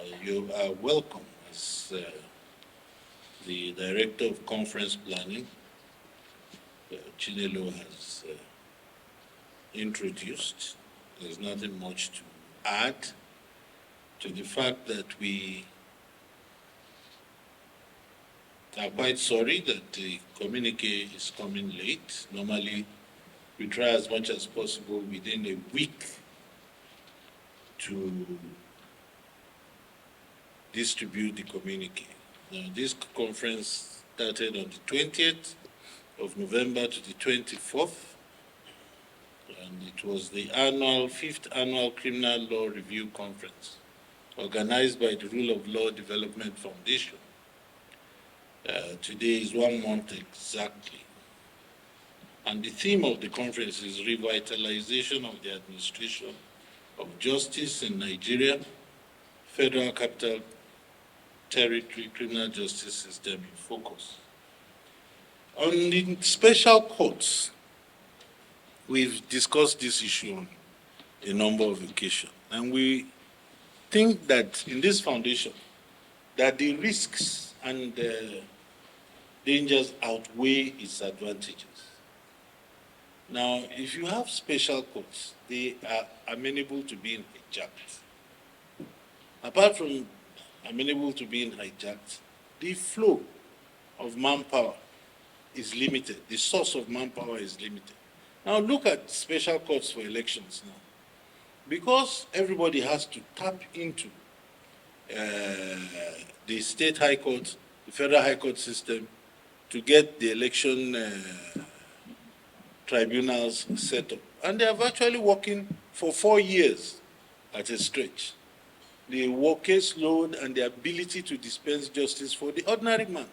You are welcome as the Director of Conference Planning, Chinelo has introduced. There's nothing much to add to the fact that we are quite sorry that the communique is coming late. Normally, we try as much as possible within a week to distribute the communique. Now, this conference started on the 20th of November to the 24th, and it was the fifth annual Criminal Law Review Conference, organized by the Rule of Law Development Foundation. Today is 1 month exactly. And the theme of the conference is revitalization of the administration of justice in Nigeria, Federal Capital Territory Criminal Justice System in focus. On the special courts, we've discussed this issue on a number of occasions, and we think that in this foundation, that the risks and dangers outweigh its advantages. Now, if you have special courts, they are amenable to being hijacked. Apart from amenable to being hijacked, the flow of manpower is limited. The source of manpower is limited. Now look at special courts for elections now. Because everybody has to tap into the state high court, the federal high court system to get the election tribunals set up. And they are virtually working for 4 years at a stretch. The work caseload and the ability to dispense justice for the ordinary man,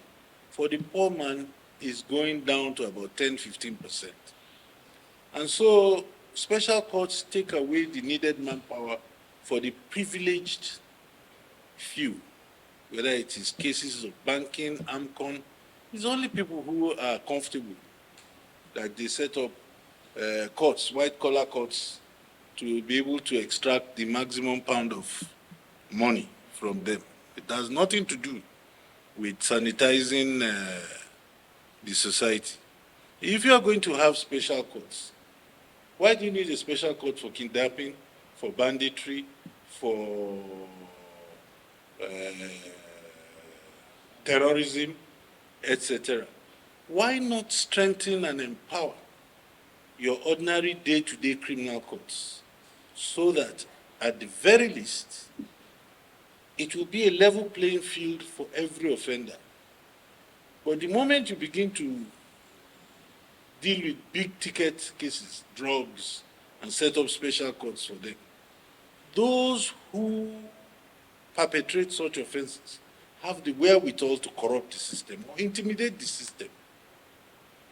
for the poor man, is going down to about 10–15%. And so special courts take away the needed manpower for the privileged few, whether it is cases of banking, AMCON. It's only people who are comfortable that they set up courts, white-collar courts, to be able to extract the maximum pound of money from them. It has nothing to do with sanitizing the society. If you are going to have special courts, why do you need a special court for kidnapping, for banditry, for terrorism, etc.? Why not strengthen and empower your ordinary day-to-day criminal courts so that at the very least, it will be a level playing field for every offender? But the moment you begin to deal with big ticket cases, drugs, and set up special courts for them, those who perpetrate such offenses have the wherewithal to corrupt the system or intimidate the system.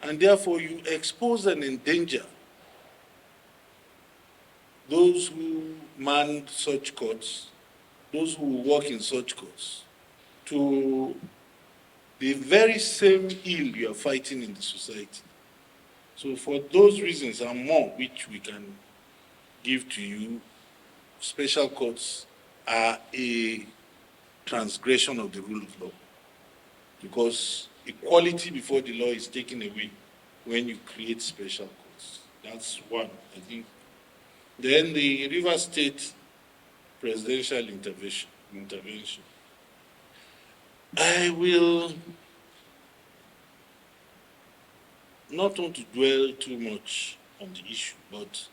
And therefore you expose and endanger those who man such courts, those who work in such courts, to the very same ill you are fighting in the society. So for those reasons and more, which we can give to you, special courts are a transgression of the rule of law, because equality before the law is taken away when you create special courts. That's one, I think. Then the River State presidential intervention. I will not want to dwell too much on the issue, but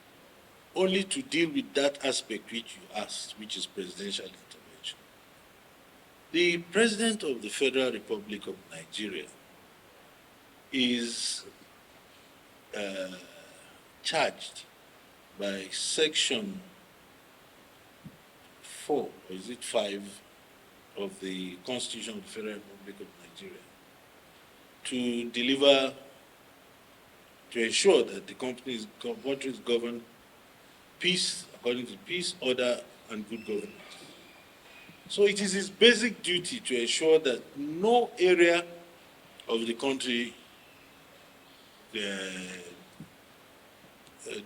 only to deal with that aspect which you asked, which is presidential intervention. The President of the Federal Republic of Nigeria is charged by Section 4, or is it 5, of the Constitution of the Federal Republic of Nigeria to deliver, to ensure that the country is governed peace, according to peace, order, and good governance. So it is his basic duty to ensure that no area of the country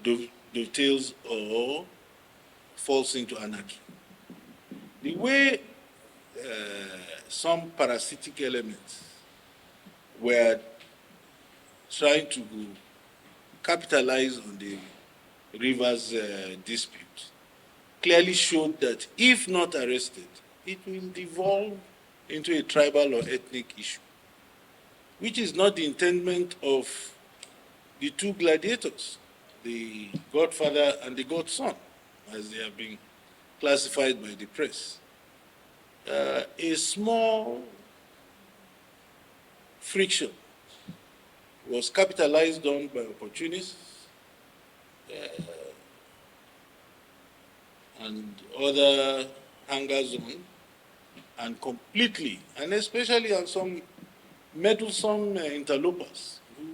dovetails or falls into anarchy. The way some parasitic elements were trying to capitalize on the rivers dispute, clearly showed that if not arrested, it will devolve into a tribal or ethnic issue, which is not the intendment of the two gladiators, the godfather and the godson, as they have been classified by the press. A small friction was capitalized on by opportunists and other hangers-on, and completely, and especially on some meddlesome interlopers who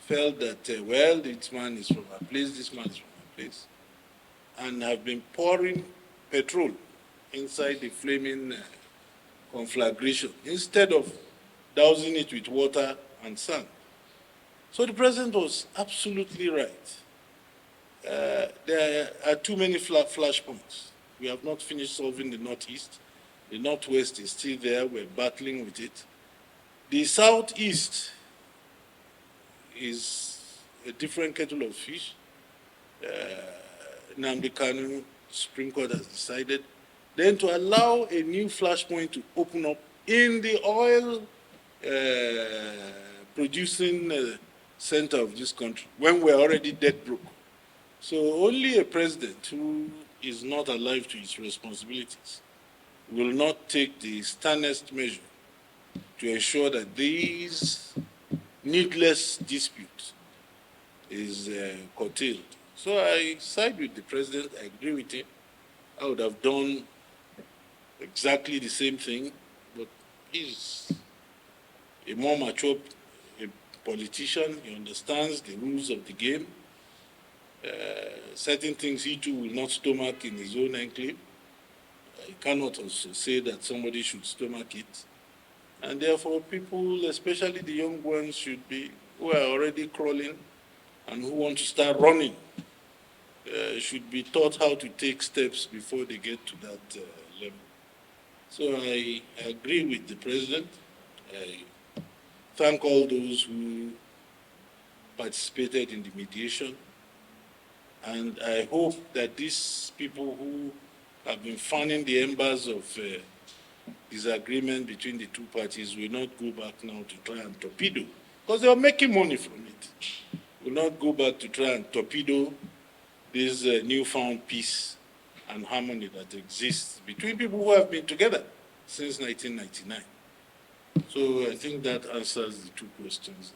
felt that, well, this man is from a place, this man is from a place, and have been pouring petrol inside the flaming conflagration instead of dousing it with water and sand. So the president was absolutely right. There are too many flashpoints. We have not finished solving the Northeast. The Northwest is still there. We're battling with it. The Southeast is a different kettle of fish. Nnamdi Kanu, Supreme Court has decided. Then to allow a new flashpoint to open up in the oil producing center of this country when we're already dead broke. So only a president who is not alive to his responsibilities will not take the sternest measure to ensure that these needless disputes is curtailed. So I side with the president. I agree with him. I would have done exactly the same thing, but he's a more mature politician. He understands the rules of the game. Certain things he too will not stomach in his own enclave. He cannot also say that somebody should stomach it. And therefore people, especially the young ones, should be, who are already crawling and who want to start running, should be taught how to take steps before they get to that level. So I agree with the president. I thank all those who participated in the mediation. And I hope that these people who have been fanning the embers of disagreement between the two parties will not go back now to try and torpedo, because they are making money from it. Will not go back to try and torpedo this newfound peace and harmony that exists between people who have been together since 1999. So I think that answers the two questions.